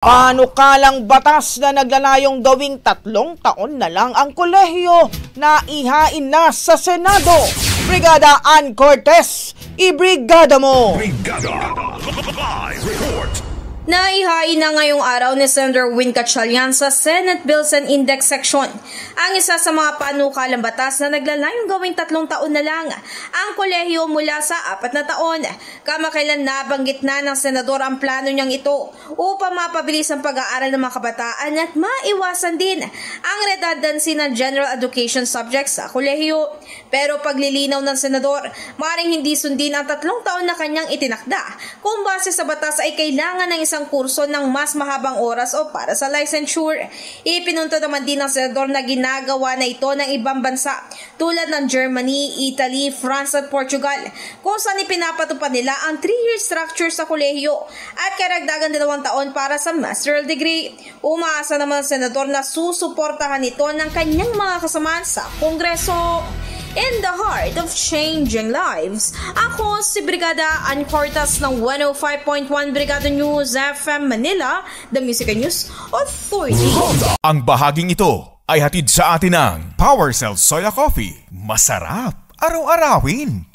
Panukalang batas na naglalayong gawing 3 taon na lang ang kolehiyo na ihain na sa Senado. Brigada Ann Cortez, ibrigada mo! Brigada Live Report. Naihain na ngayong araw ni Senator Win Gatchalian sa Senate Bills and Index Section ang isa sa mga panukalang batas na naglalayong gawing 3 taon na lang ang kolehiyo mula sa 4 na taon. Kamakailan nabanggit na ng senador ang plano niyang ito upang mapabilis ang pag-aaral ng mga kabataan at maiwasan din ang redundancy ng general education subjects sa kolehiyo. Pero paglilinaw ng senador, maaaring hindi sundin ang 3 taon na kanyang itinakda kung base sa batas ay kailangan ng isang kurso ng mas mahabang oras o para sa licensure. Ipinunto naman din ng senador na ginagawa na ito ng ibang bansa tulad ng Germany, Italy, France at Portugal kung saan ipinapatupad nila ang 3-year structure sa kolehiyo at karagdagan 2 taon para sa master's degree. Umaasa naman ang senador na susuportahan ito ng kanyang mga kasamahan sa Kongreso. In the heart of changing lives, ako si Brigada Ann Cortez ng 105.1 Brigada News FM Manila, the Music News Authority. Ang bahaging ito ay hatid sa atin ng Power Cell Soya Coffee. Masarap araw-arawin.